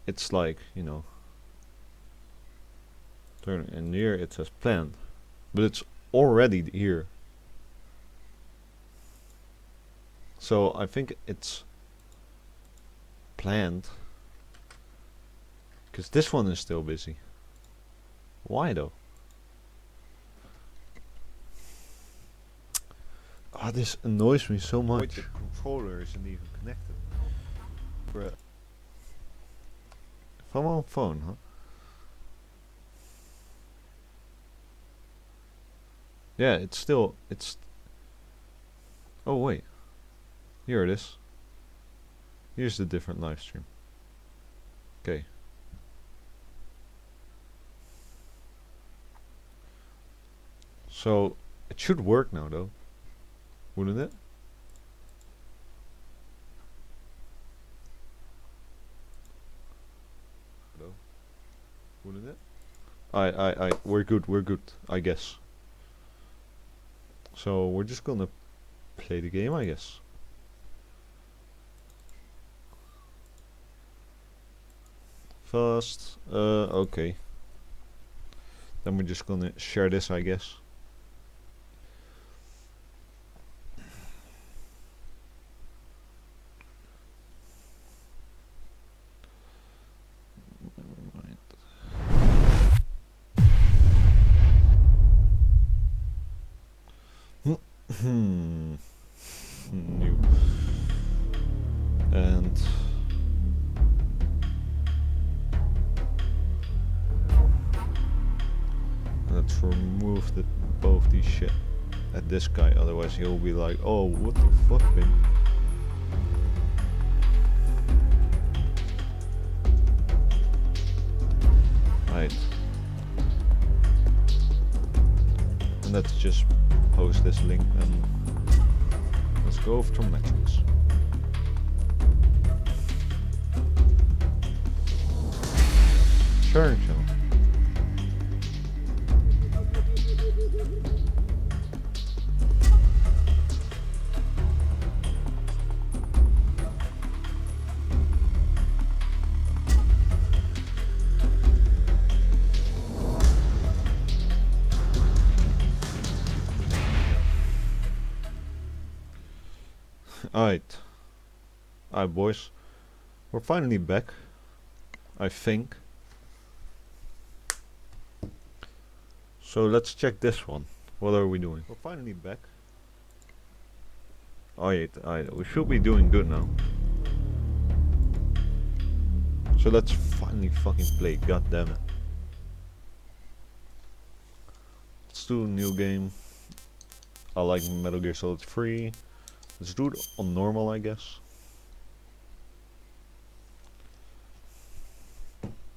it's like, you know, turn, and here it says planned, but it's already here. So I think it's planned because this one is still busy. Why though? Ah, this annoys me so much. Wait, the controller isn't even connected. Bruh. If I'm on phone, huh? Yeah, it's still, it's... Oh wait. Here it is. Here's the different live stream. Okay. So, it should work now though. Wouldn't it? Hello? Wouldn't it? We're good, I guess. So, we're just gonna play the game, I guess. Fast, okay. Then we're just gonna share this, I guess. New. And let's remove both these shit at this guy, otherwise he'll be like, oh, what the fuck, man? Right. And let's just post this link and let's go over to metrics. Sharing channel. Alright, boys, we're finally back, I think. So let's check this one. What are we doing? We're finally back. Alright, we should be doing good now. So let's finally fucking play, god damn it. Let's do a new game. I like Metal Gear Solid 3. Let's do it on normal, I guess.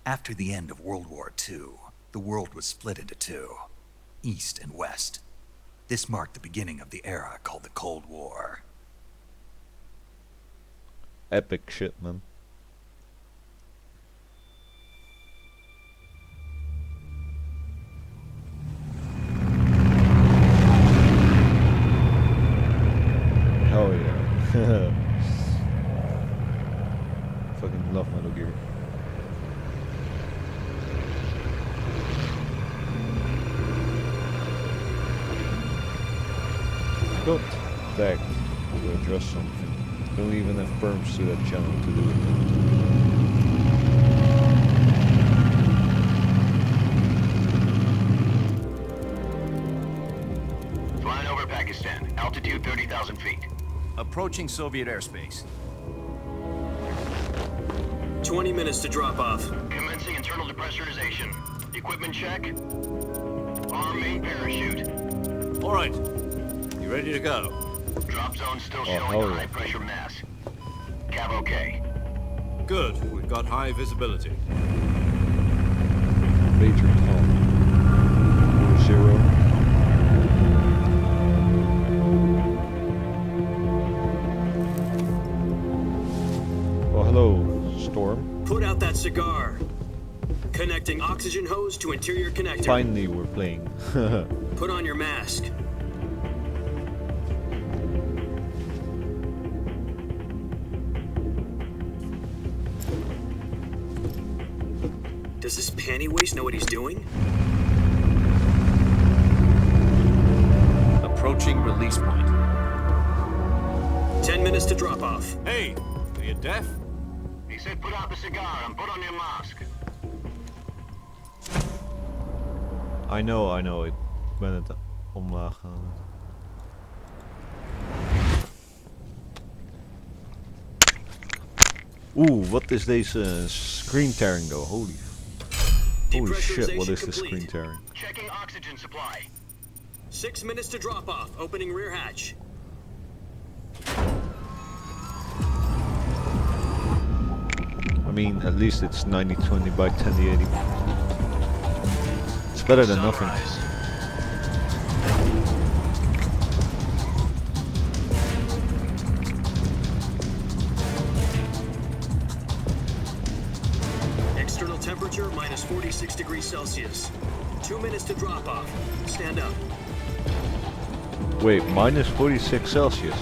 After the end of World War II, the world was split into two, East and West. This marked the beginning of the era called the Cold War. Epic shit, man. Oh yeah. Fucking love Metal Gear. Got tagged to address something. Don't even have perms to that channel to do it. Flying over Pakistan, altitude 30,000 feet. Approaching Soviet airspace. 20 minutes to drop off. Commencing internal depressurization. Equipment check. Arm main parachute. All right. You ready to go? Drop zone still showing a high pressure mass. Cav okay. Good. We've got high visibility. Major Tom. 0. Oh, hello, Storm. Put out that cigar. Connecting oxygen hose to interior connector. Finally, we're playing. Put on your mask. Does this panty waste know what he's doing? Approaching release point. 10 minutes to drop off. Hey, are you deaf? He said put out the cigar and put on your mask. I know. Ik ben het omlaag gaan. Oeh, wat is deze screen tearing though? Holy shit, what is this screen tearing? Checking oxygen supply. 6 minutes to drop off. Opening rear hatch. I mean, at least it's 90/20 by 1080. It's better than nothing. External temperature minus 46 degrees Celsius. 2 minutes to drop off. Stand up. Wait, minus 46 Celsius.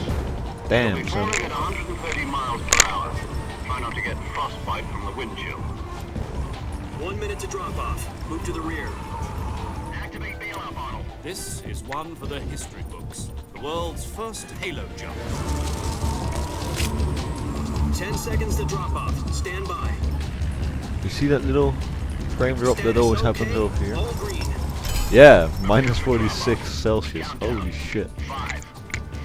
Damn, We're son. falling at 130 miles per hour. Try not to get frostbite from the wind chill. 1 minute to drop off. Move to the rear. Activate bailout model. This is one for the history books. The world's first halo jump. 10 seconds to drop off. Stand by. You see that little frame drop that Status always okay. happens over here? All green. Yeah, minus 46 Celsius. Holy shit. 5,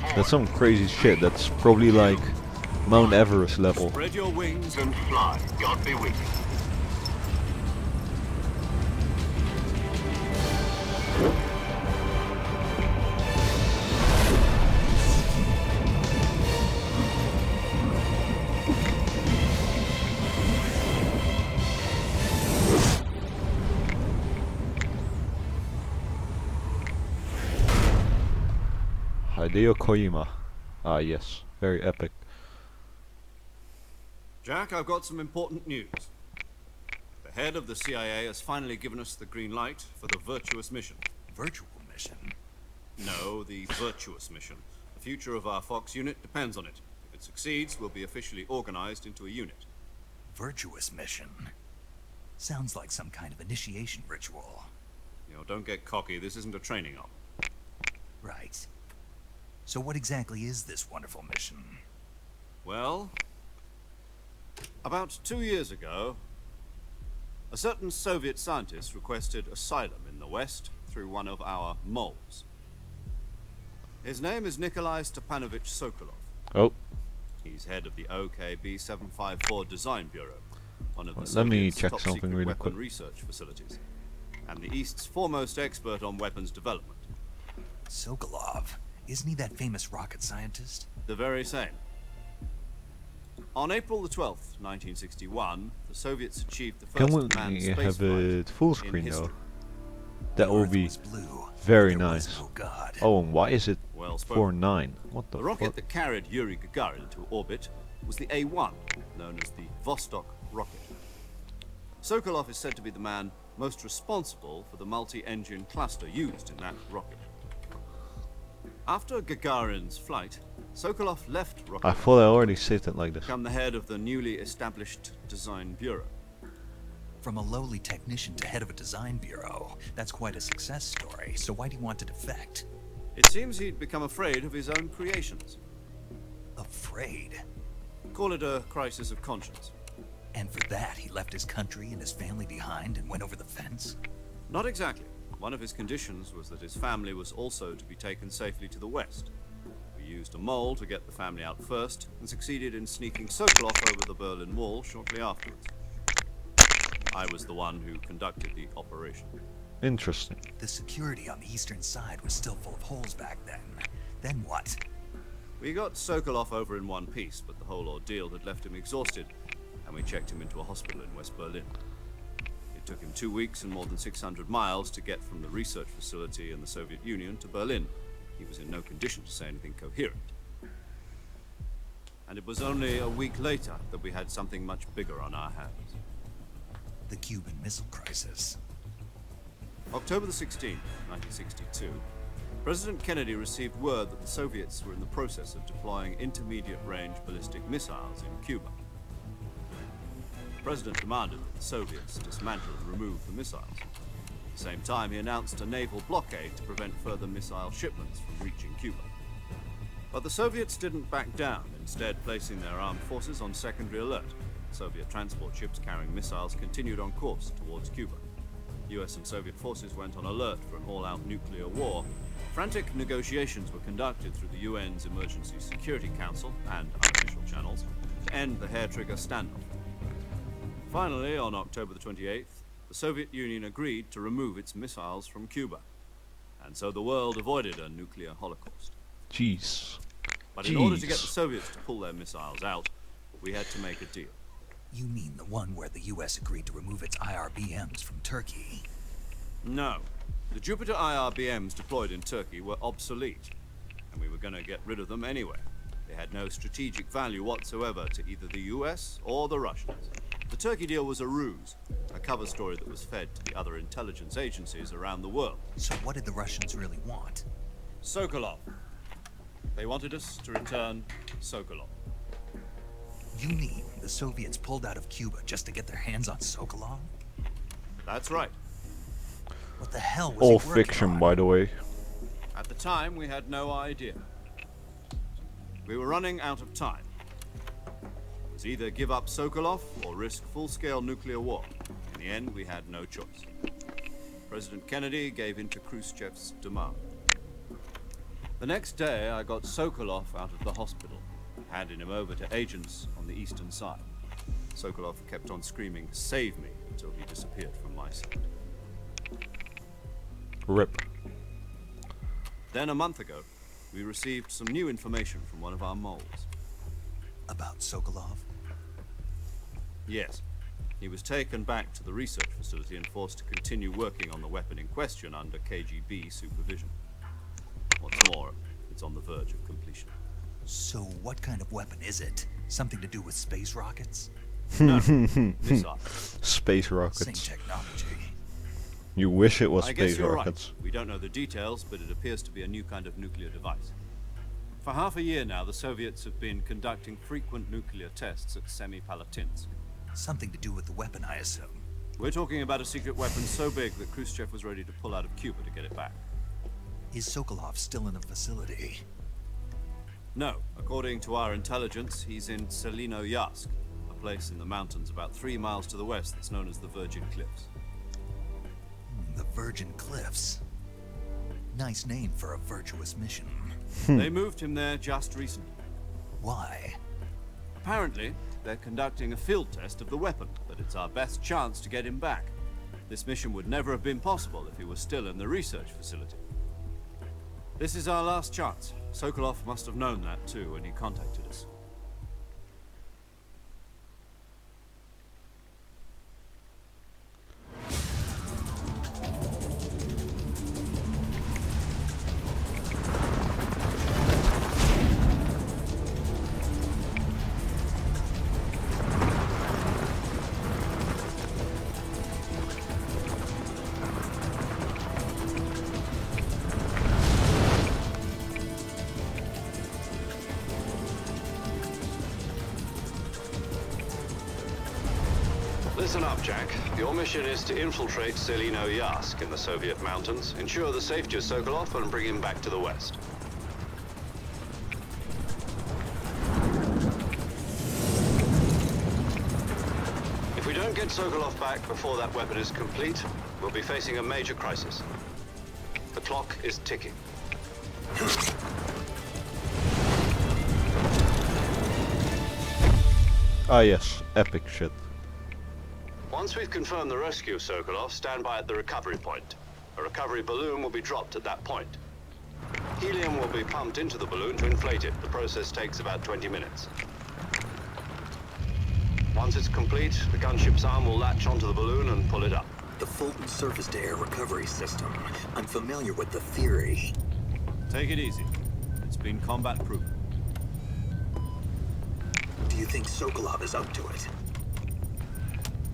4, That's some crazy shit. That's probably like Mount Everest level. Spread your wings. and fly. God be with you. Hideo Kojima. Ah yes, very epic. Jack, I've got some important news. The head of the CIA has finally given us the green light for the virtuous mission. Virtual mission? No, the virtuous mission. The future of our Fox unit depends on it. If it succeeds, we'll be officially organized into a unit. Virtuous mission? Sounds like some kind of initiation ritual. You know, don't get cocky. This isn't a training op. Right. So what exactly is this wonderful mission? Well, about 2 years ago, a certain Soviet scientist requested asylum in the West through one of our moles. His name is Nikolai Stepanovich Sokolov. Oh, He's head of the OKB 754 Design Bureau, one of the let me Soviet's check top something secret really weapon quick. research facilities, and the East's foremost expert on weapons development. Sokolov? Isn't he that famous rocket scientist? The very same. On April the 12th, 1961, the Soviets achieved the Can first manned we space have flight it full in screen though? history. That The will Earth be was blue. very There was nice. no God. Oh, and why is it Well spoken. 4.9? What the The rocket fuck? that carried Yuri Gagarin to orbit was the A-1, known as the Vostok rocket. Sokolov is said to be the man most responsible for the multi-engine cluster used in that rocket. After Gagarin's flight, Sokolov left I rocket thought I already said it like to this. become the head of the newly established Design Bureau. From a lowly technician to head of a design bureau. That's quite a success story. So why do you want to defect? It seems he'd become afraid of his own creations. Afraid. Call it a crisis of conscience. And for that, he left his country and his family behind and went over the fence? Not exactly. One of his conditions was that his family was also to be taken safely to the west. We used a mole to get the family out first, and succeeded in sneaking Sokolov over the Berlin Wall shortly afterwards. I was the one who conducted the operation. Interesting. The security on the eastern side was still full of holes back then. Then what? We got Sokolov over in one piece, but the whole ordeal had left him exhausted, and we checked him into a hospital in West Berlin. It took him 2 weeks and more than 600 miles to get from the research facility in the Soviet Union to Berlin. He was in no condition to say anything coherent. And it was only a week later that we had something much bigger on our hands. The Cuban Missile Crisis. October the 16th, 1962, President Kennedy received word that the Soviets were in the process of deploying intermediate-range ballistic missiles in Cuba. The President demanded that the Soviets dismantle and remove the missiles. At the same time, he announced a naval blockade to prevent further missile shipments from reaching Cuba. But the Soviets didn't back down, instead placing their armed forces on secondary alert. Soviet transport ships carrying missiles continued on course towards Cuba. US and Soviet forces went on alert for an all-out nuclear war. Frantic negotiations were conducted through the UN's Emergency Security Council and unofficial channels to end the hair-trigger standoff. Finally, on October the 28th, the Soviet Union agreed to remove its missiles from Cuba. And so the world avoided a nuclear holocaust. Jeez. But in order to get the Soviets to pull their missiles out, we had to make a deal. You mean the one where the US agreed to remove its IRBMs from Turkey? No. The Jupiter IRBMs deployed in Turkey were obsolete, and we were going to get rid of them anyway. They had no strategic value whatsoever to either the US or the Russians. The Turkey deal was a ruse, a cover story that was fed to the other intelligence agencies around the world. So what did the Russians really want? Sokolov. They wanted us to return Sokolov. You mean the Soviets pulled out of Cuba just to get their hands on Sokolov? That's right. What the hell was All he working fiction, on? by the way. At the time, we had no idea. We were running out of time. It was either give up Sokolov or risk full-scale nuclear war. In the end, we had no choice. President Kennedy gave in to Khrushchev's demand. The next day, I got Sokolov out of the hospital, handing him over to agents on the eastern side. Sokolov kept on screaming, "Save me," until he disappeared from my sight. RIP. Then a month ago, we received some new information from one of our moles. About Sokolov? Yes. He was taken back to the research facility and forced to continue working on the weapon in question under KGB supervision. What's more, it's on the verge of completion. So what kind of weapon is it? Something to do with space rockets? No, missile. Space Same rockets. technology. You wish it was I guess space you're rockets. right. We don't know the details, but it appears to be a new kind of nuclear device. For half a year now, the Soviets have been conducting frequent nuclear tests at Semipalatinsk. Something to do with the weapon, I assume. We're talking about a secret weapon so big that Khrushchev was ready to pull out of Cuba to get it back. Is Sokolov still in the facility? No, according to our intelligence, he's in Selino-Yarsk, a place in the mountains about 3 miles to the west that's known as the Virgin Cliffs. The Virgin Cliffs. Nice name for a virtuous mission. They moved him there just recently. Why? Apparently, they're conducting a field test of the weapon, but it's our best chance to get him back. This mission would never have been possible if he was still in the research facility. This is our last chance. Sokolov must have known that too when he contacted us. Listen up, Jack. Your mission is to infiltrate Selino-Yarsk in the Soviet mountains, ensure the safety of Sokolov, and bring him back to the west. If we don't get Sokolov back before that weapon is complete, we'll be facing a major crisis. The clock is ticking. Ah yes, epic shit. Once we've confirmed the rescue of Sokolov, stand by at the recovery point. A recovery balloon will be dropped at that point. Helium will be pumped into the balloon to inflate it. The process takes about 20 minutes. Once it's complete, the gunship's arm will latch onto the balloon and pull it up. The Fulton surface-to-air recovery system. I'm familiar with the theory. Take it easy. It's been combat-proven. Do you think Sokolov is up to it?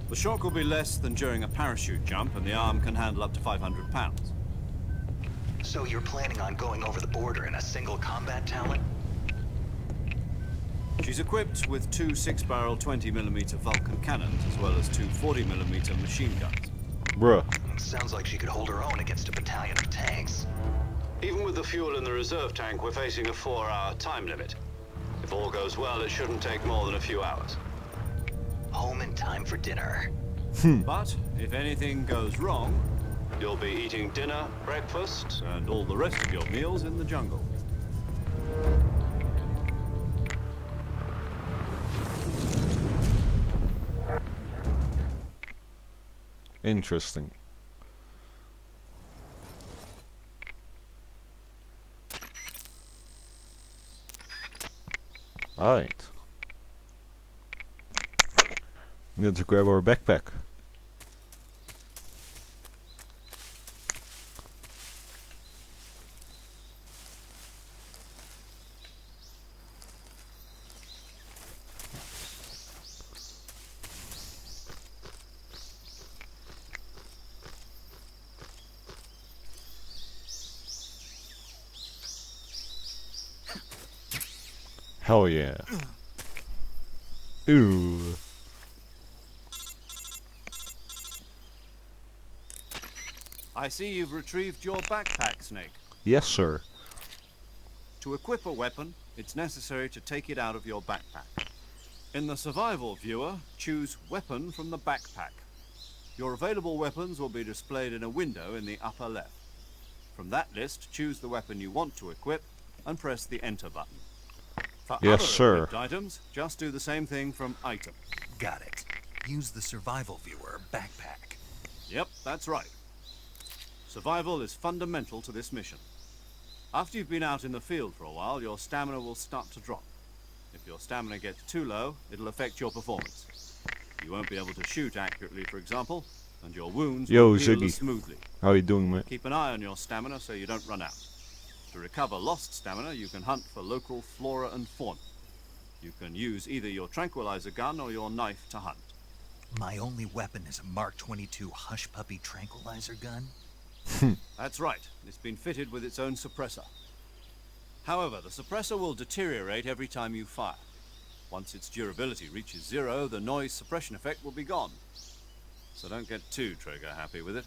The shock will be less than during a parachute jump, and the arm can handle up to 500 pounds. So you're planning on going over the border in a single combat talent? She's equipped with two 6-barrel 20mm Vulcan cannons, as well as two 40mm machine guns. Bruh. Sounds like she could hold her own against a battalion of tanks. Even with the fuel in the reserve tank, we're facing a 4-hour time limit. If all goes well, it shouldn't take more than a few hours. Home in time for dinner. But if anything goes wrong, You'll be eating dinner, breakfast, and all the rest of your meals in the jungle. Interesting. Alright. We need to grab our backpack. Hell yeah. Ooh. I see you've retrieved your backpack, Snake. Yes, sir. To equip a weapon, it's necessary to take it out of your backpack. In the survival viewer, choose Weapon from the backpack. Your available weapons will be displayed in a window in the upper left. From that list, choose the weapon you want to equip and press the Enter button. For Yes, other sir. equipped items, just do the same thing from Item. Got it. Use the survival viewer backpack. Yep, that's right. Survival is fundamental to this mission. After you've been out in the field for a while, your stamina will start to drop. If your stamina gets too low, it'll affect your performance. You won't be able to shoot accurately, for example, and your wounds Yo, won't heal Ziggy. as smoothly. How you doing, mate? Keep an eye on your stamina so you don't run out. To recover lost stamina, you can hunt for local flora and fauna. You can use either your tranquilizer gun or your knife to hunt. My only weapon is a Mark 22 Hush Puppy tranquilizer gun. That's right. It's been fitted with its own suppressor. However, the suppressor will deteriorate every time you fire. Once its durability reaches 0, the noise suppression effect will be gone. So don't get too trigger happy with it.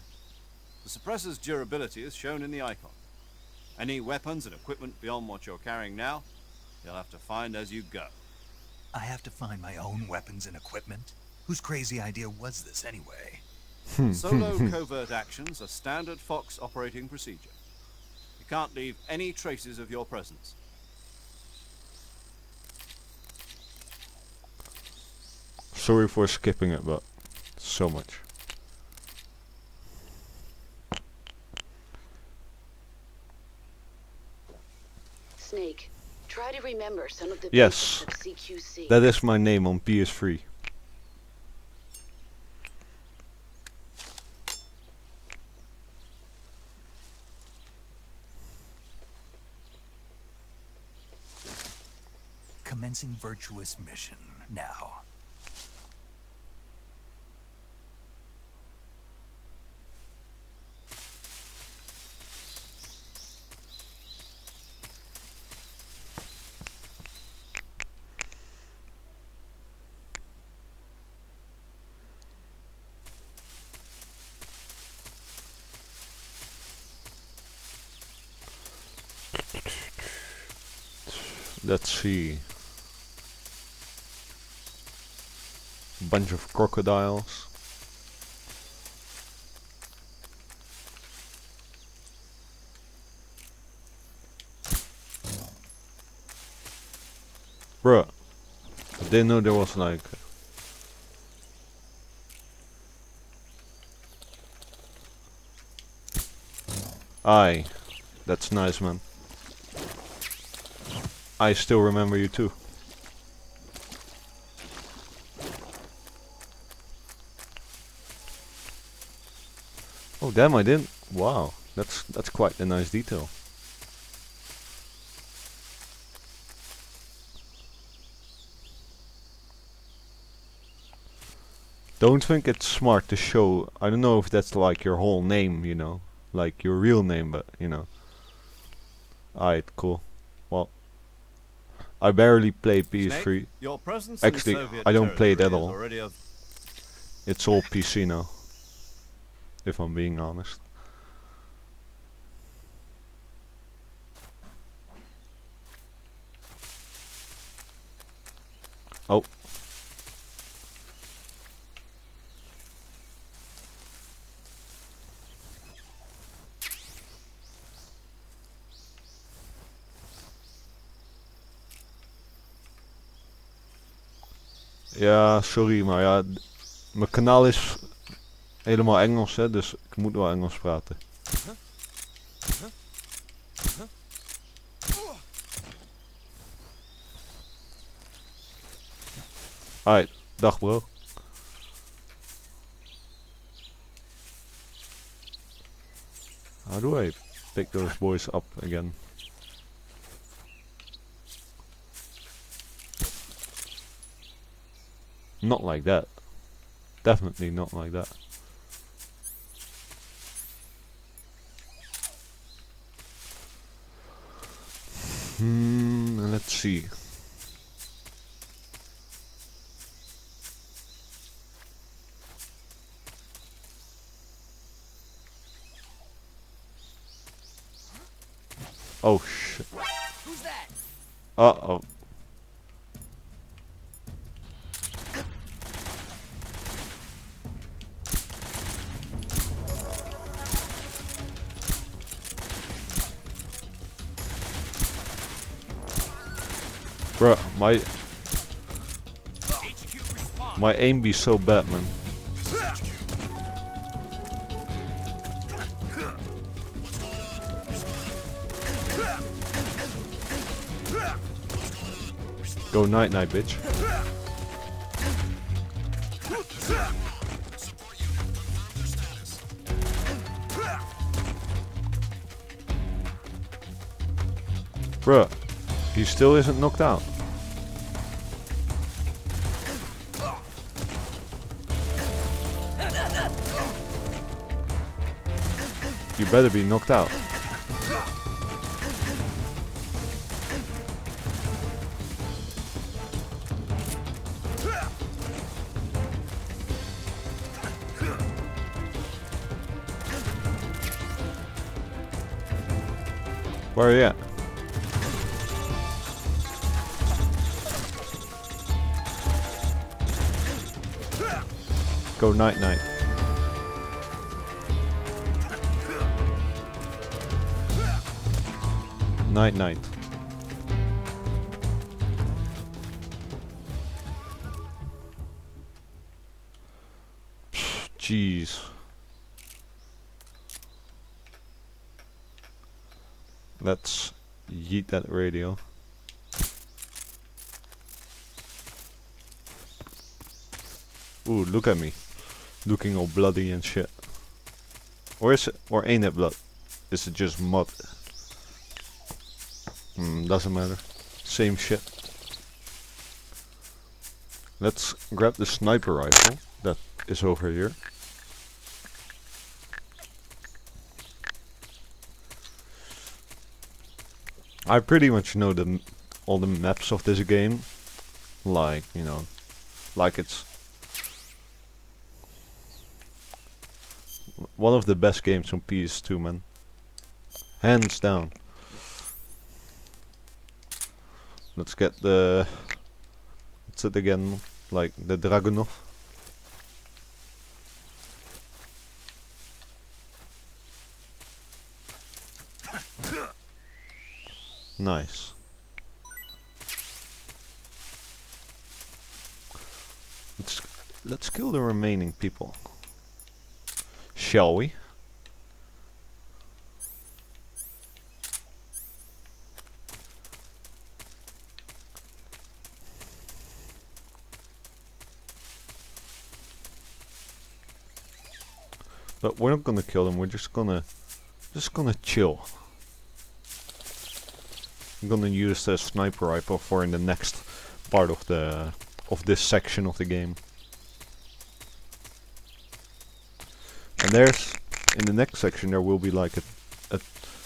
The suppressor's durability is shown in the icon. Any weapons and equipment beyond what you're carrying now, you'll have to find as you go. I have to find my own weapons and equipment? Whose crazy idea was this anyway? Solo covert actions are standard Fox operating procedure. You can't leave any traces of your presence. Sorry for skipping it, but so much. Snake, try to remember some of the Yes. basics of CQC. That is my name on PS3. Commencing virtuous mission now. Let's see. Bunch of crocodiles. Bruh. I didn't know there was like... Aye. That's nice, man. I still remember you too. Oh damn, I didn't. Wow, that's quite a nice detail. Don't think it's smart to show. I don't know if that's like your whole name, you know, like your real name, but you know. Alright, cool. Well, I barely play PS3. Snake, your presence in Actually, Soviet I don't play it at territory is all. already of It's all PC now. If I'm being honest. Oh. Ja, sorry, maar ja, mijn kanaal is helemaal Engels, hè, dus ik moet wel Engels praten. Alright, dag bro. How do I pick those boys up again? Not like that. Definitely not like that. Let's see. Oh shit. Who's that? Uh-oh. Bruh, my aim be so bad, man. Go night night, bitch. Bruh, he still isn't knocked out. You better be knocked out. Where are you at? Go night night. Night night. Jeez. Let's yeet that radio. Ooh, look at me. Looking all bloody and shit. Or is it, or ain't it blood? Is it just mud? Doesn't matter. Same shit. Let's grab the sniper rifle that is over here. I pretty much know all the maps of this game. Like, you know, like it's one of the best games on PS2, man. Hands down. Let's get the... what's it again? Like the Dragunov. Nice. Let's kill the remaining people. Shall we? But we're not gonna kill them, we're just gonna chill. I'm gonna use the sniper rifle for in the next part of this section of the game. And there's, in the next section there will be like a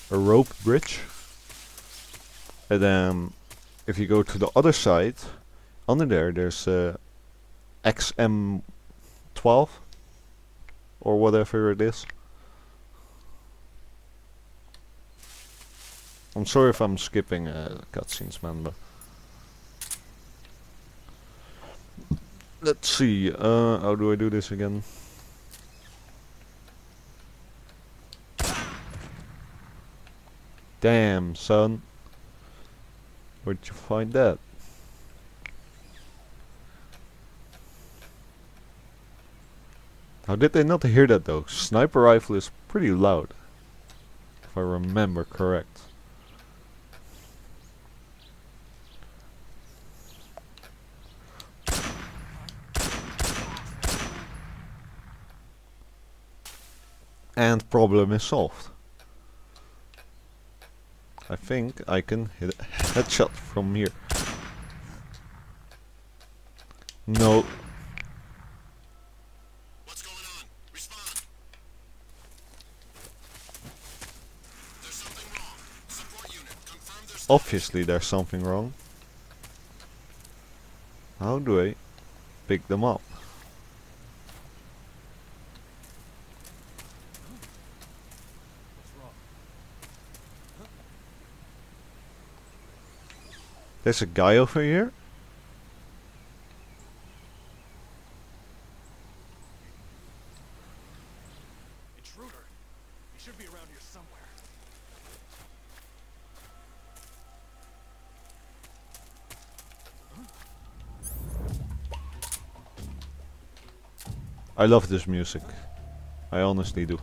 rope bridge. And then if you go to the other side, under there, there's XM12 or whatever it is. I'm sorry if I'm skipping cutscenes, man, but let's see. How do I do this again? Damn, son. Where'd you find that? How did they not hear that though? Sniper rifle is pretty loud, if I remember correct. And problem is solved. I think I can hit a headshot from here. No. What's going on? Respond. There's something wrong. Support unit, confirm there's... Obviously there's something wrong. How do I pick them up? There's a guy over here? Intruder. He should be around here somewhere. I love this music. I honestly do.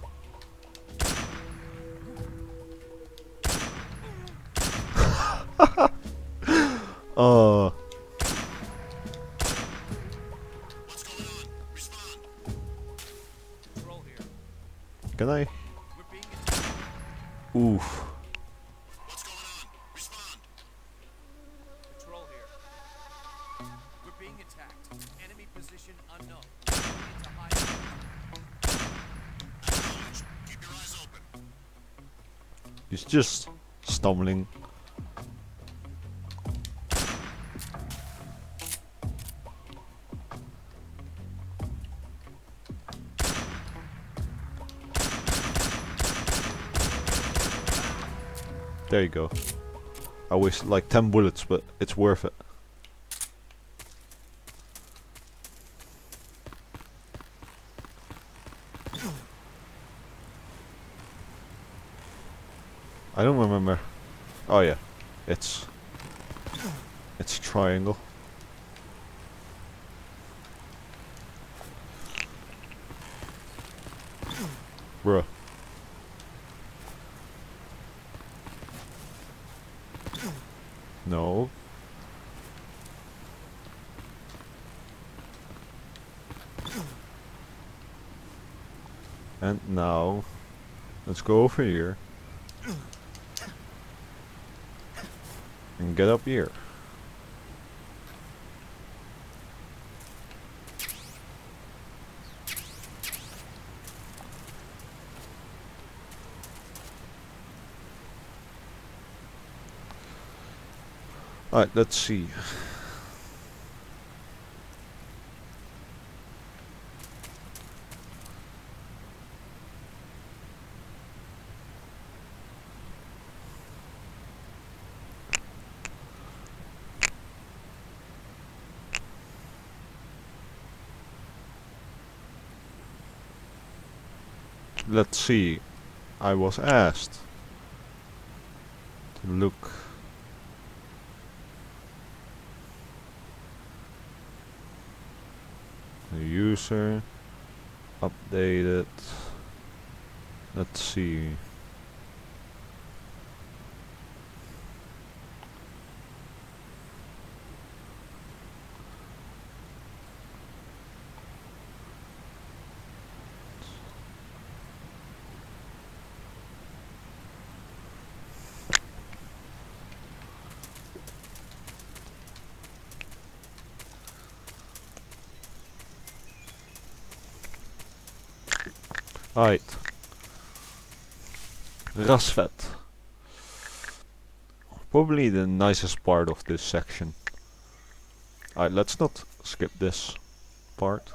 Oh. What's going on? Respond. Control here. Can I? We're being attacked. Oof. What's going on? Respond. Control here. We're being attacked. Enemy position unknown. Into hiding. Acknowledge. Keep your eyes open. He's just stumbling. There you go. I wasted like 10 bullets, but it's worth it. I don't remember. Oh yeah, it's triangle. Bruh. No. And now, let's go over here. And get up here. Alright, let's see. Let's see. I was asked to look the user updated. Let's see. Alright. Rasvet. Probably the nicest part of this section. Alright, let's not skip this part.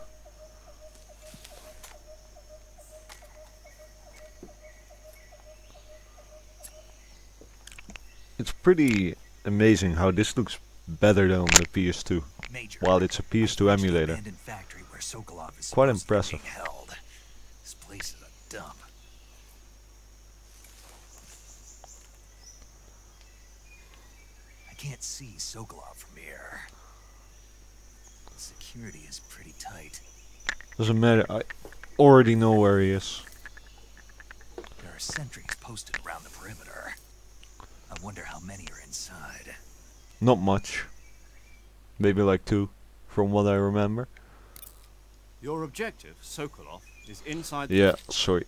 It's pretty amazing how this looks better than on the PS2. Major, While it's a PS2 reached the emulator. abandoned factory where Sokolov is Quite supposedly impressive. being held. This place is a dump. I can't see Sokolov from here. Security is pretty tight. Doesn't matter, I already know where he is. There are sentries posted around the perimeter. I wonder how many are inside. Not much. Maybe like 2, from what I remember. Your objective, Sokolov, is inside Yeah, sorry.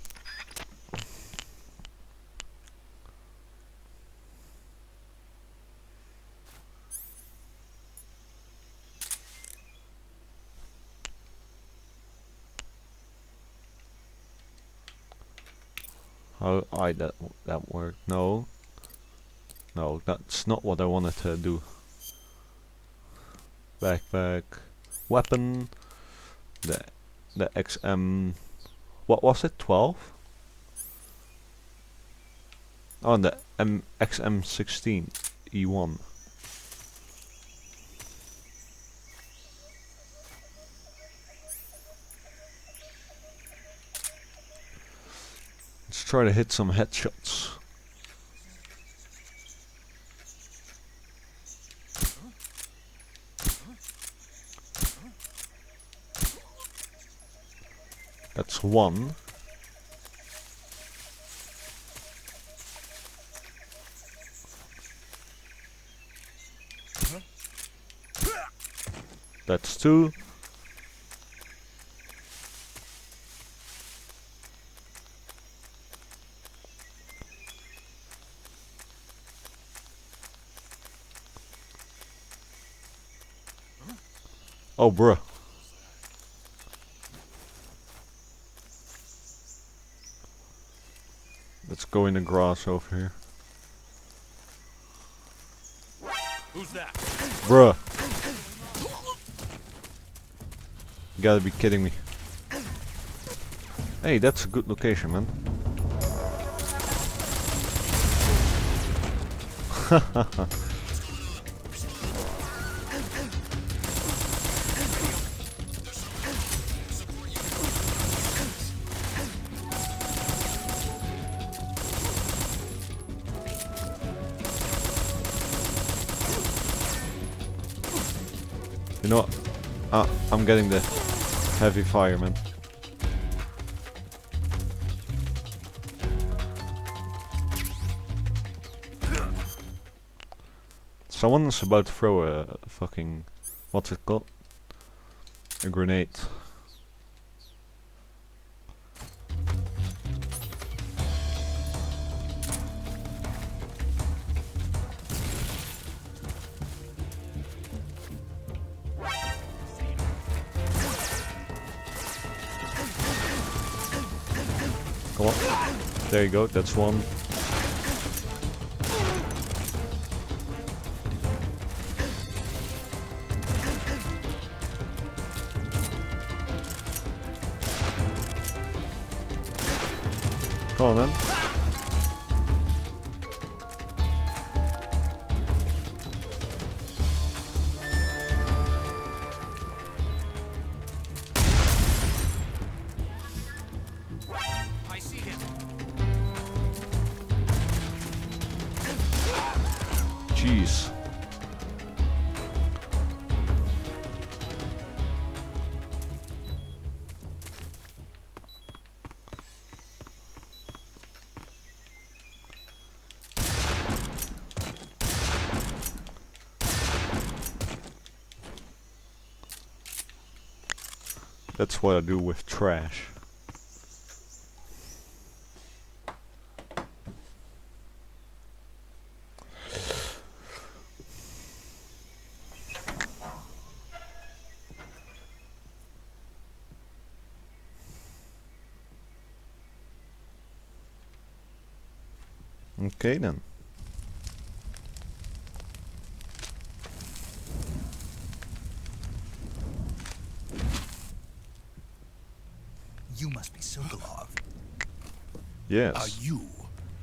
How that worked? No, that's not what I wanted to do. Backpack, weapon, the XM. What was it? 12? Oh, the XM16 E1. Let's try to hit some headshots. That's 1. That's 2. Oh, bruh. Let's go in the grass over here. Who's that? Bruh. You gotta be kidding me. Hey, that's a good location, man. You know what? I'm getting the heavy fire, man. Someone's about to throw a fucking... what's it called? A grenade. Come on. There you go, that's 1. Come on, man. I see him. Jeez. That's what I do with trash. Okay then. Sokolov. Yes. Are you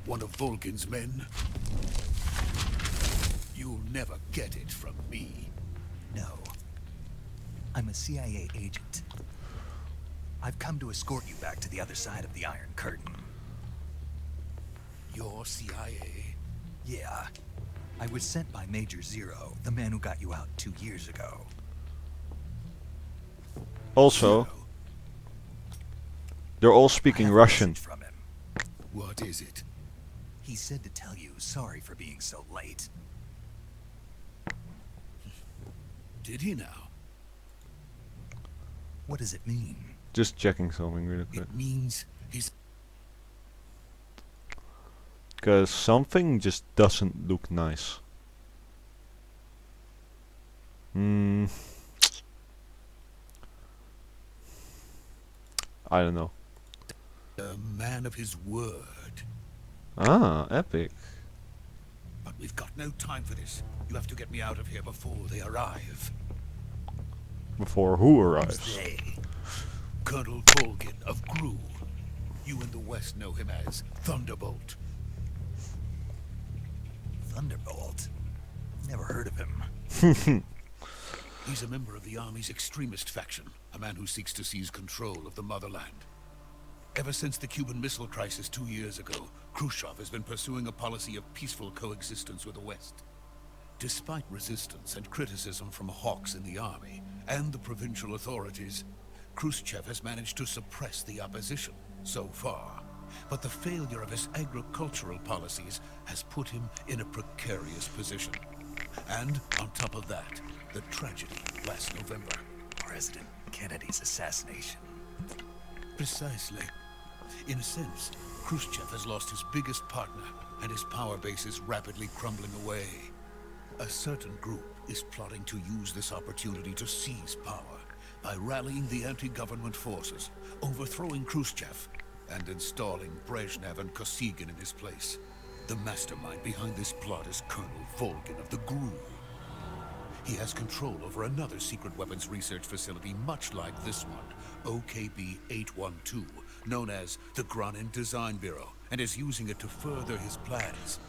one of Volgin's men? You'll never get it from me. No. I'm a CIA agent. I've come to escort you back to the other side of the Iron Curtain. You're CIA? Yeah. I was sent by Major Zero, the man who got you out 2 years ago. Also, Zero. they're all I speaking have a Russian. message from him. What is it? He said to tell you sorry for being so late. Did he now? What does it mean? Just checking something really quick. It means he's... Because something just doesn't look nice. I don't know. a man of his word. Ah, epic. But we've got no time for this. You have to get me out of here before they arrive. Before who arrives? They. Colonel Volgin of Gru. You in the West know him as Thunderbolt. Thunderbolt? Never heard of him. He's a member of the Army's extremist faction, a man who seeks to seize control of the motherland. Ever since the Cuban Missile Crisis 2 years ago, Khrushchev has been pursuing a policy of peaceful coexistence with the West. Despite resistance and criticism from hawks in the army and the provincial authorities, Khrushchev has managed to suppress the opposition so far. But the failure of his agricultural policies has put him in a precarious position. And on top of that, the tragedy last November. President Kennedy's assassination. Precisely. In a sense, Khrushchev has lost his biggest partner, and his power base is rapidly crumbling away. A certain group is plotting to use this opportunity to seize power by rallying the anti-government forces, overthrowing Khrushchev, and installing Brezhnev and Kosygin in his place. The mastermind behind this plot is Colonel Volgin of the Gru. He has control over another secret weapons research facility much like this one, OKB-812, known as the Granin Design Bureau, and is using it to further his plans.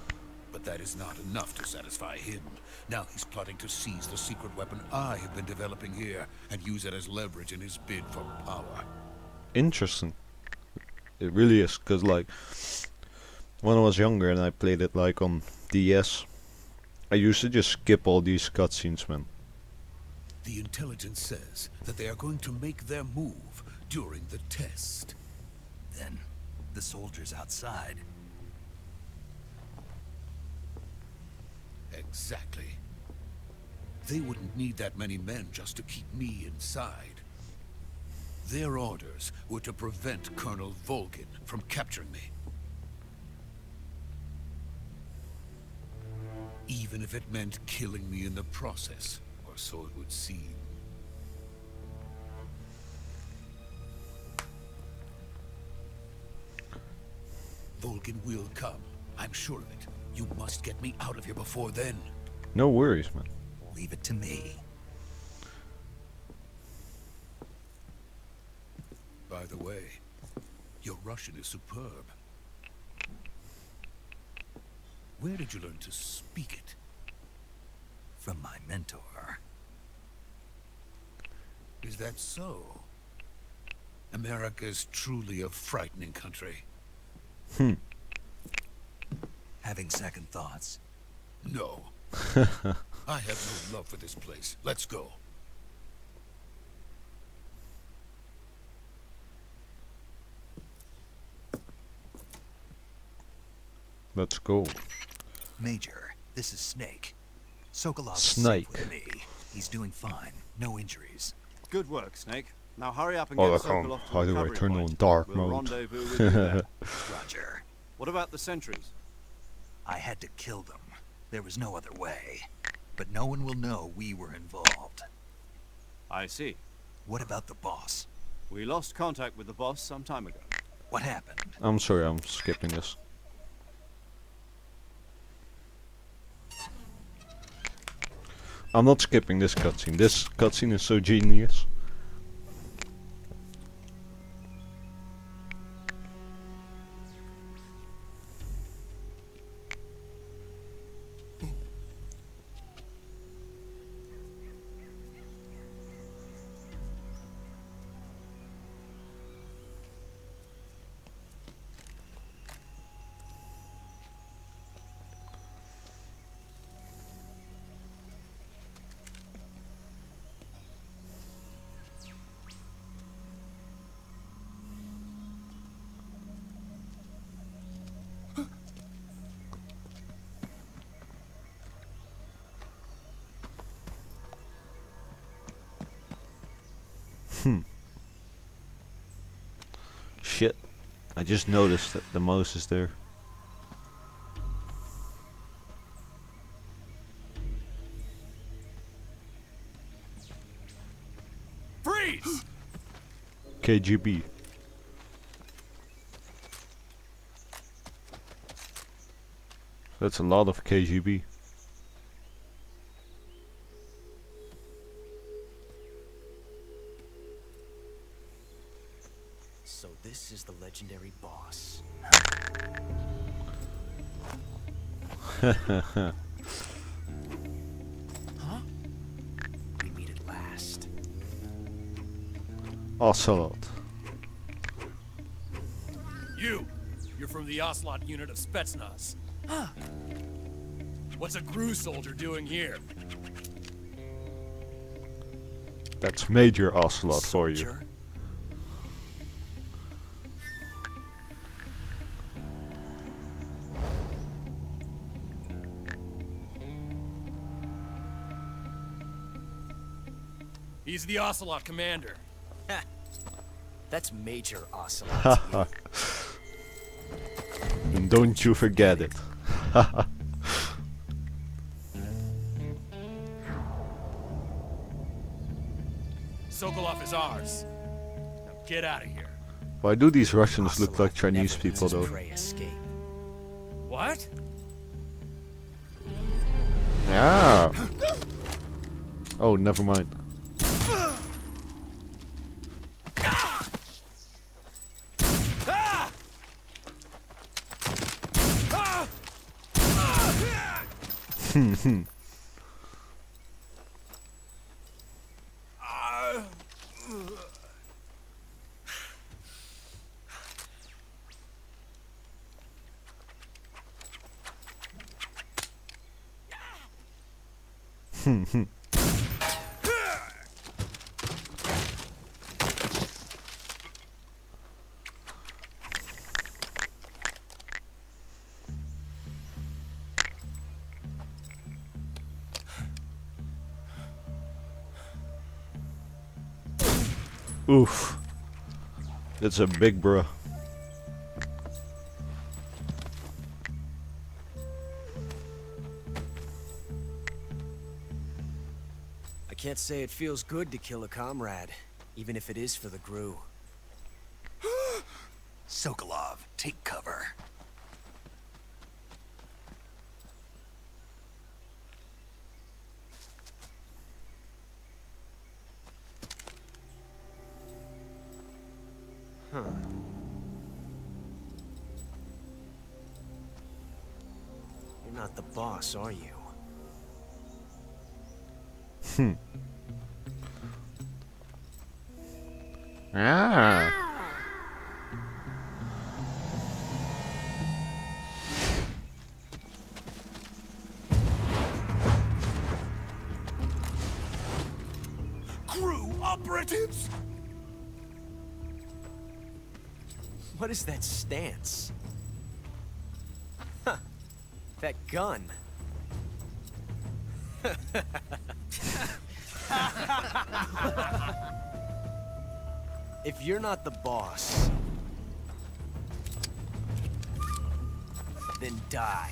But that is not enough to satisfy him. Now he's plotting to seize the secret weapon I have been developing here and use it as leverage in his bid for power. Interesting. It really is, because like when I was younger and I played it like on DS, I used to just skip all these cutscenes, man. The intelligence says that they are going to make their move during the test. Then, the soldiers outside. Exactly. They wouldn't need that many men just to keep me inside. Their orders were to prevent Colonel Volgin from capturing me. Even if it meant killing me in the process, or so it would seem. Volgin will come. I'm sure of it. You must get me out of here before then. No worries, man. Leave it to me. By the way, your Russian is superb. Where did you learn to speak it? From my mentor. Is that so? America is truly a frightening country. Having second thoughts? No. I have no love for this place. Let's go. Let's go. Major, this is Snake. Sokolov is Snake. safe with me. He's doing fine. No injuries. Good work, Snake. Now hurry up and Oh, get dat kan. Sokolov to How the do I recovery turn point. on dark We'll mode? rendezvous with you there. Roger. What about the sentries? I had to kill them. There was no other way. But no one will know we were involved. I see. What about the boss? We lost contact with the boss some time ago. What happened? I'm sorry, I'm skipping this. I'm not skipping this cutscene. This cutscene is so genius. Shit. I just noticed that the mouse is there. Freeze! KGB. That's a lot of KGB. So this is the legendary boss. Huh? We meet at last. Ocelot. You're from the Ocelot unit of Spetsnaz. What's a GRU soldier doing here? That's Major Ocelot for you. Soldier? He's the Ocelot commander. That's Major Ocelot. to you. And don't you forget it. Sokolov is ours. Now get out of here. Why do these Russians look like Ocelot Chinese never people lets his though? prey escape. What? Yeah. Oh, never mind. Oof. That's a big bruh. I can't say it feels good to kill a comrade, even if it is for the GRU. Sokolov, take cover. Huh. You're not the boss, are you? Ah. GRU operatives? What is that stance? Huh. That gun. If you're not the boss, then die.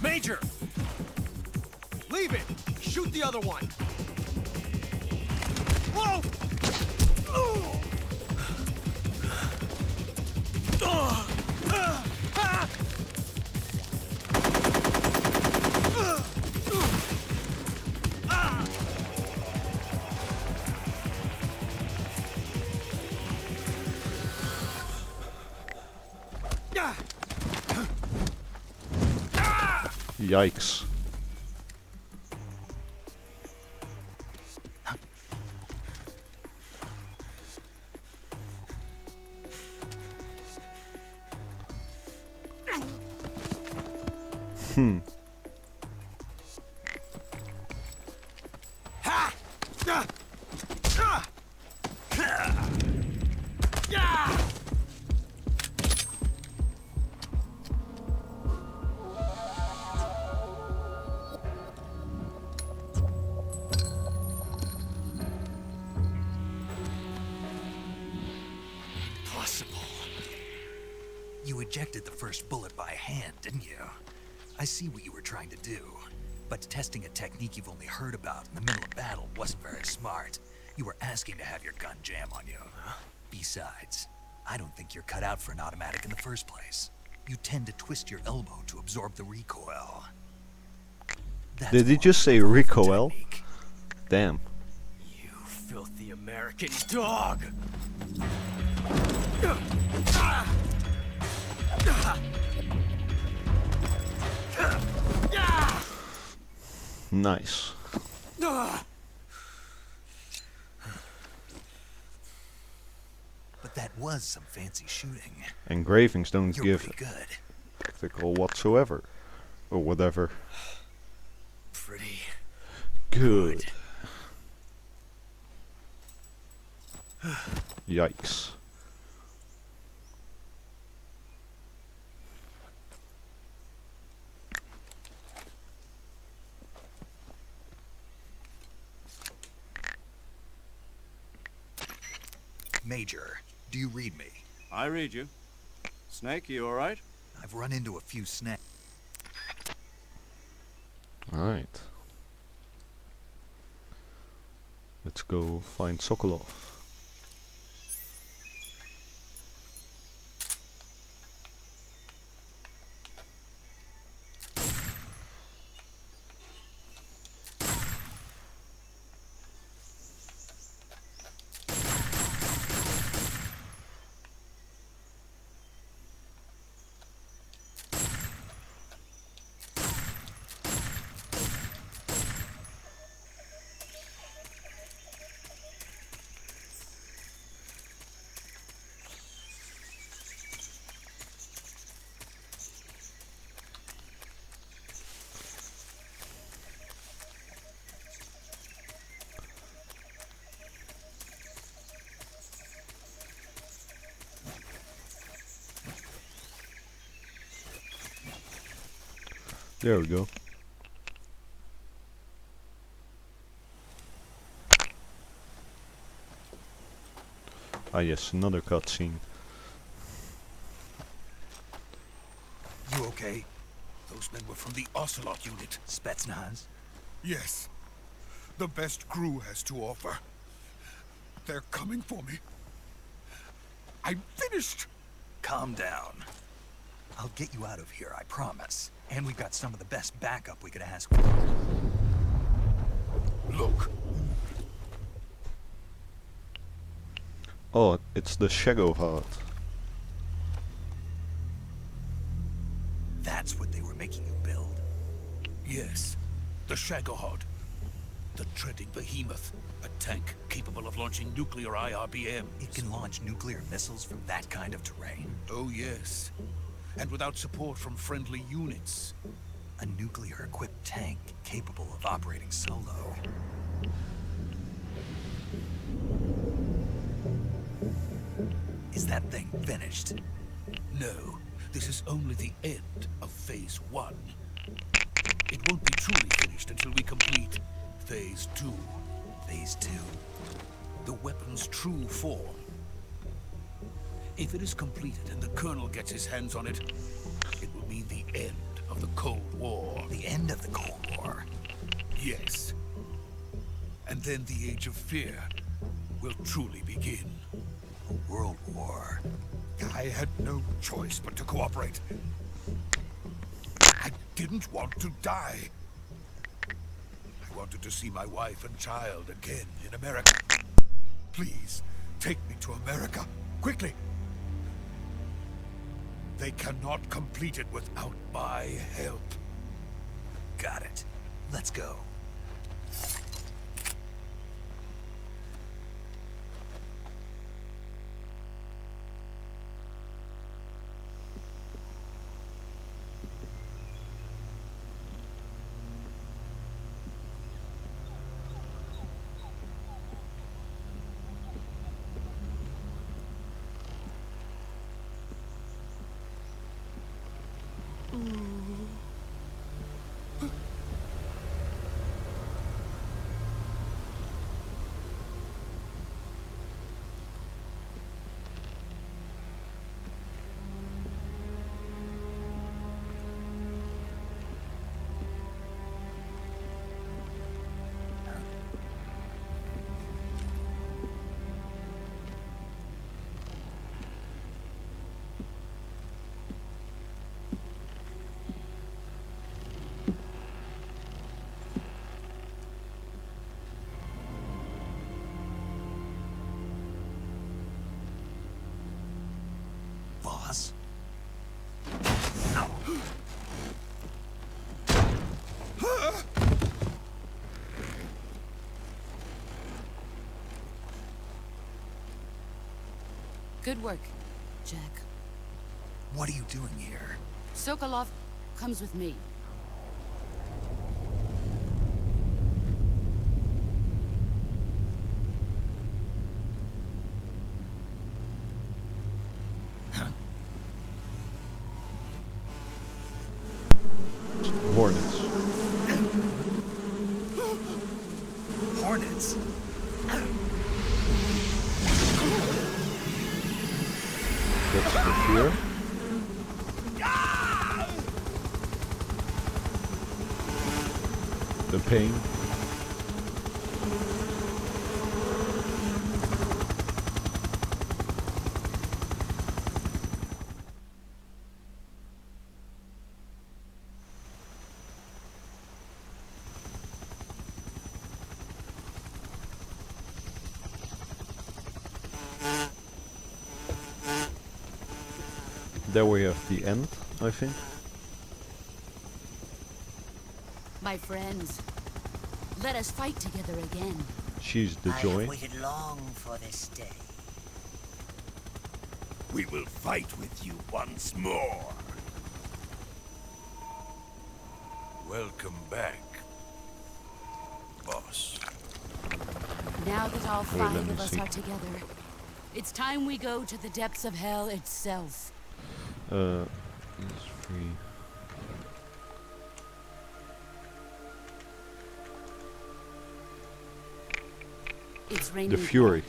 Major! Leave it! Shoot the other one! Whoa! Yikes. ejected the first bullet by hand, didn't you? I see what you were trying to do. But testing a technique you've only heard about in the middle of battle wasn't very smart. You were asking to have your gun jam on you. Besides, I don't think you're cut out for an automatic in the first place. You tend to twist your elbow to absorb the recoil. That's Did he more just of say a powerful recoil? technique. Damn. You filthy American dog! Nice. But that was some fancy shooting. Engravings don't You're give pretty good. spectacle whatsoever. Or whatever. Pretty Good. Yikes. Major, do you read me? I read you. Snake, you alright? I've run into a few snacks. Alright. Let's go find Sokolov. There we go. Ah yes, another cutscene. You okay? Those men were from the Ocelot unit. Spetsnaz? Yes. The best crew has to offer. They're coming for me. I'm finished! Calm down. I'll get you out of here, I promise. And we've got some of the best backup we could ask for. Look. Oh, it's the Shadow Heart. That's what they were making you build? Yes. The Shagohod. The treading behemoth. A tank capable of launching nuclear IRBMs. It can launch nuclear missiles from that kind of terrain? Oh yes. And without support from friendly units. A nuclear-equipped tank capable of operating solo. Is that thing finished? No, this is only the end of Phase 1. It won't be truly finished until we complete Phase 2. Phase 2? The weapon's true form. If it is completed and the Colonel gets his hands on it, it will mean the end of the Cold War. The end of the Cold War? Yes. And then the Age of Fear will truly begin. A world war? I had no choice but to cooperate. I didn't want to die. I wanted to see my wife and child again in America. Please, take me to America, quickly. They cannot complete it without my help. Got it. Let's go. Good work, Jack. What are you doing here? Sokolov comes with me. Hornets. Hornets? That's the fear. The pain. There we have the end, I think. My friends, let us fight together again. She's the I joy. have waited long for this day. We will fight with you once more. Welcome back, boss. Now that all Wait, let 5 me of us see. are together, it's time we go to the depths of hell itself. It's free. It's raining. The Fury.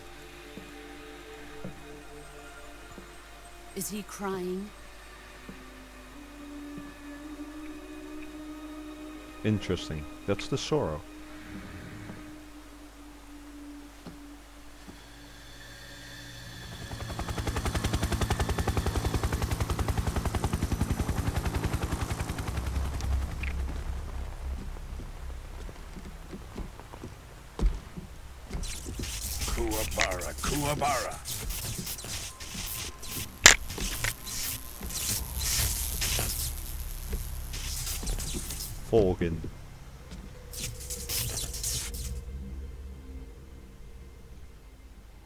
Is he crying? Interesting. That's the sorrow. Kuwabara, Kuwabara. Volgin.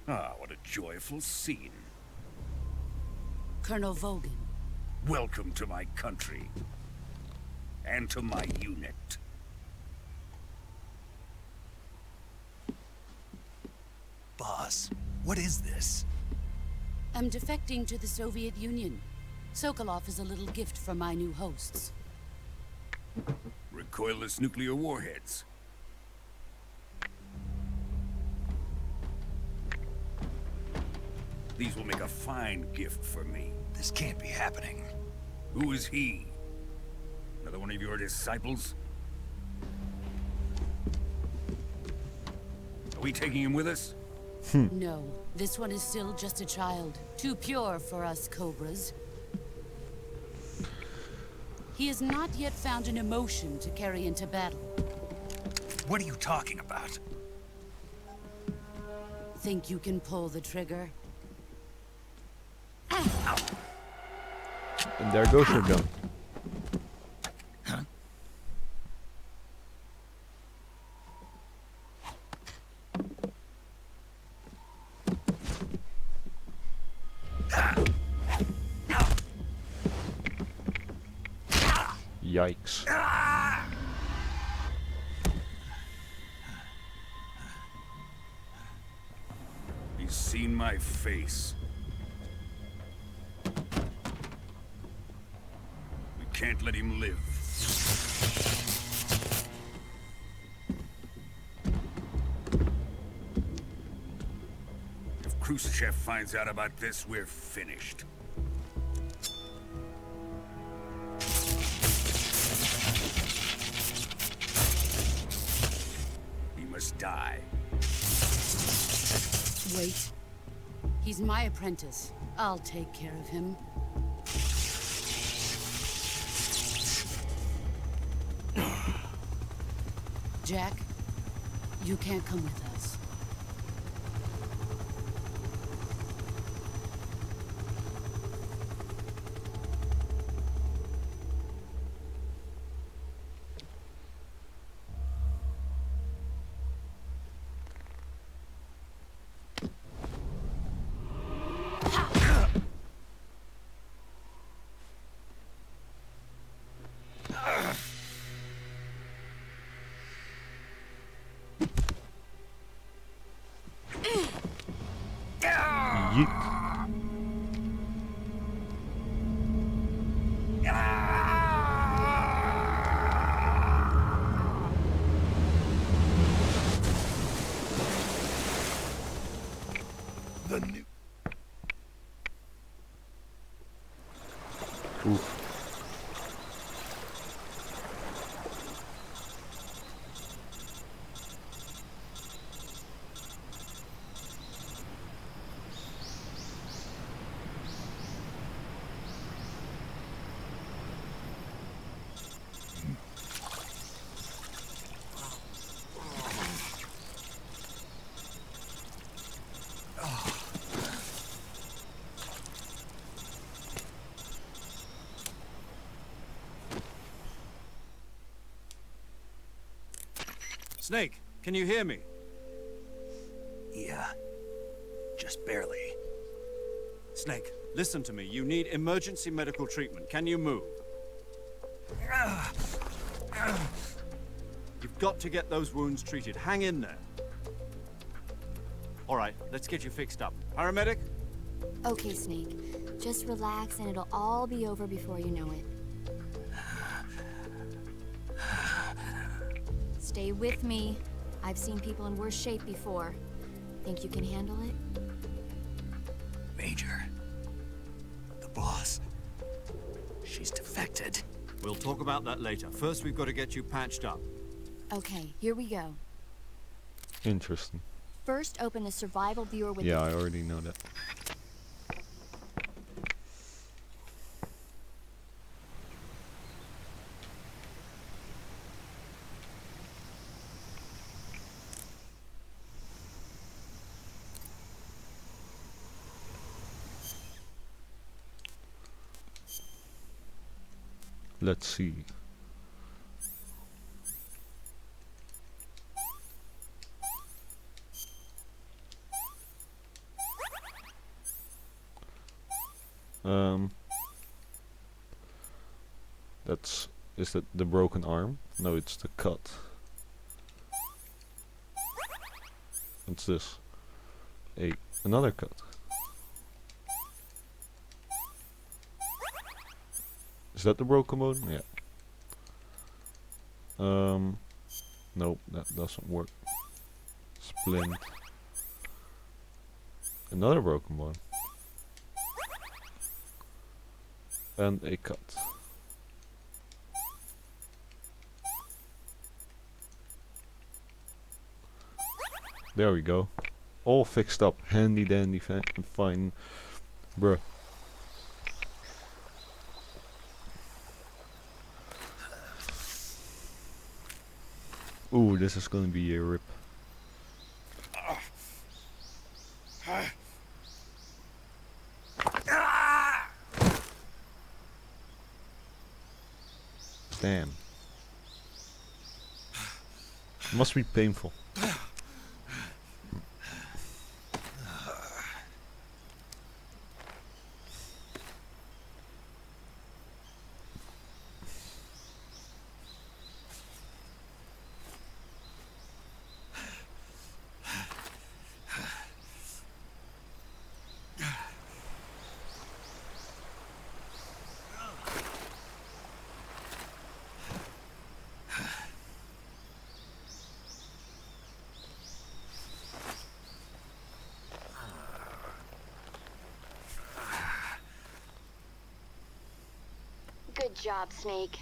Ah, what a joyful scene. Colonel Vogan. Welcome to my country. And to my unit. Boss, what is this? I'm defecting to the Soviet Union. Sokolov is a little gift for my new hosts. Recoilless nuclear warheads. These will make a fine gift for me. This can't be happening. Who is he? Another one of your disciples? Are we taking him with us? No, this one is still just a child. Too pure for us Cobras. He has not yet found an emotion to carry into battle. What are you talking about? Think you can pull the trigger? And there goes your gun. Yikes. He's seen my face. We can't let him live. If Khrushchev finds out about this, we're finished. He must die. Wait. He's my apprentice. I'll take care of him. Jack, you can't come with us. Ha! Snake, can you hear me? Yeah. Just barely. Snake, listen to me. You need emergency medical treatment. Can you move? You've got to get those wounds treated. Hang in there. All right, let's get you fixed up. Paramedic? Okay, Snake. Just relax and it'll all be over before you know it. Stay with me. I've seen people in worse shape before. Think you can handle it? Major. The boss. She's defected. We'll talk about that later. First, we've got to get you patched up. Okay, here we go. Interesting. First, open the survival viewer with I already know that. Let's see. Is that the broken arm? No, it's the cut. What's this? Another cut. Is that the broken bone? Yeah. Nope, that doesn't work. Splint. Another broken bone. And a cut. There we go. All fixed up. Handy dandy fine. Bruh. Ooh, this is gonna be a rip. Damn. Must be painful. Good job, Snake.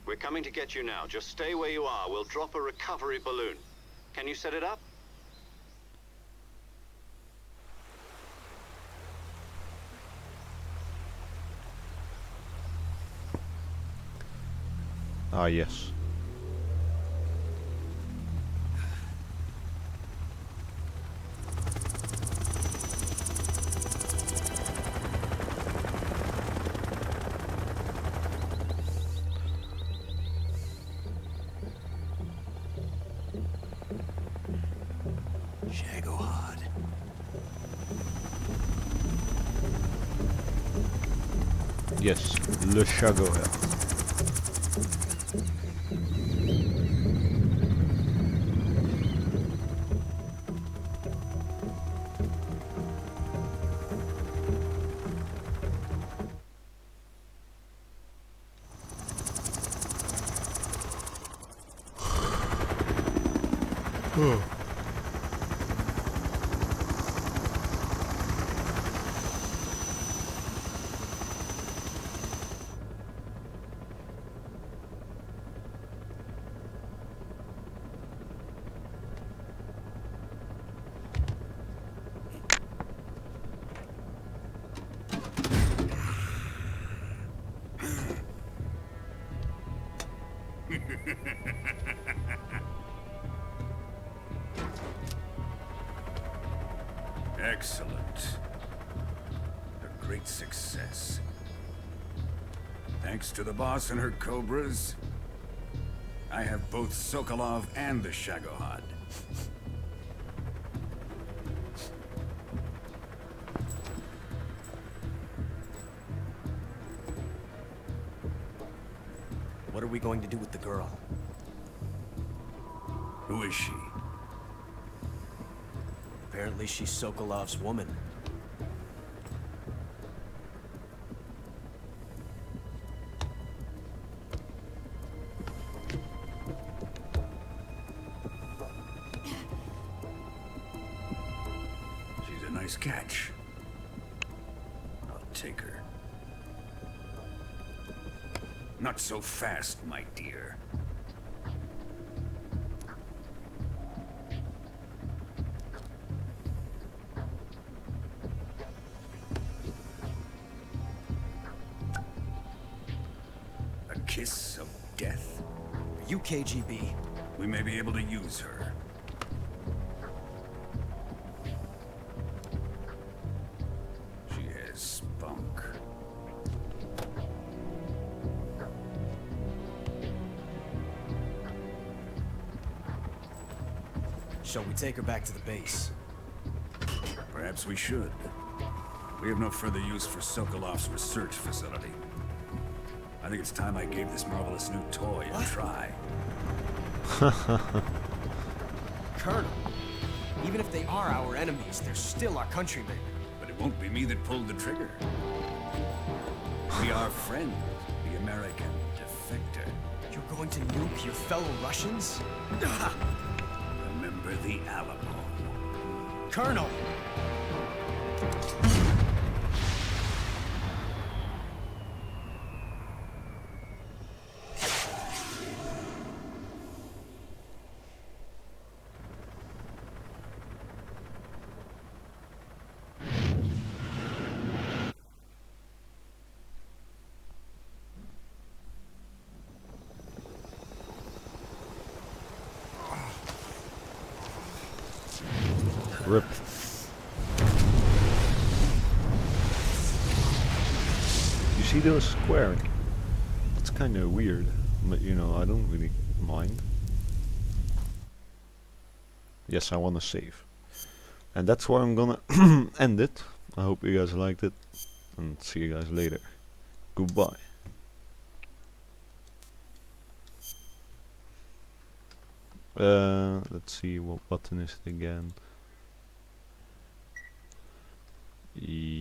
We're coming to get you now. Just stay where you are. We'll drop a recovery balloon. Can you set it up? Ah, yes. Yes, Le Chagohead. Excellent. A great success. Thanks to the boss and her cobras, I have both Sokolov and the Shagohod. What are we going to do with the girl? Who is she? Apparently she's Sokolov's woman. She's a nice catch. I'll take her. Not so fast, my dear. A kiss of death? Are you KGB? We may be able to use her. She has spunk. Shall we take her back to the base? Perhaps we should. We have no further use for Sokolov's research facility. I think it's time I gave this marvelous new toy a try. Colonel, even if they are our enemies, they're still our countrymen. But it won't be me that pulled the trigger. We are friends, the American defector. You're going to nuke your fellow Russians? Remember the Alamo. Colonel! Rip. You see those squares? It's kind of weird, but you know, I don't really mind. Yes, I want to save. And that's where I'm gonna end it. I hope you guys liked it, and see you guys later. Goodbye. Let's see, what button is it again?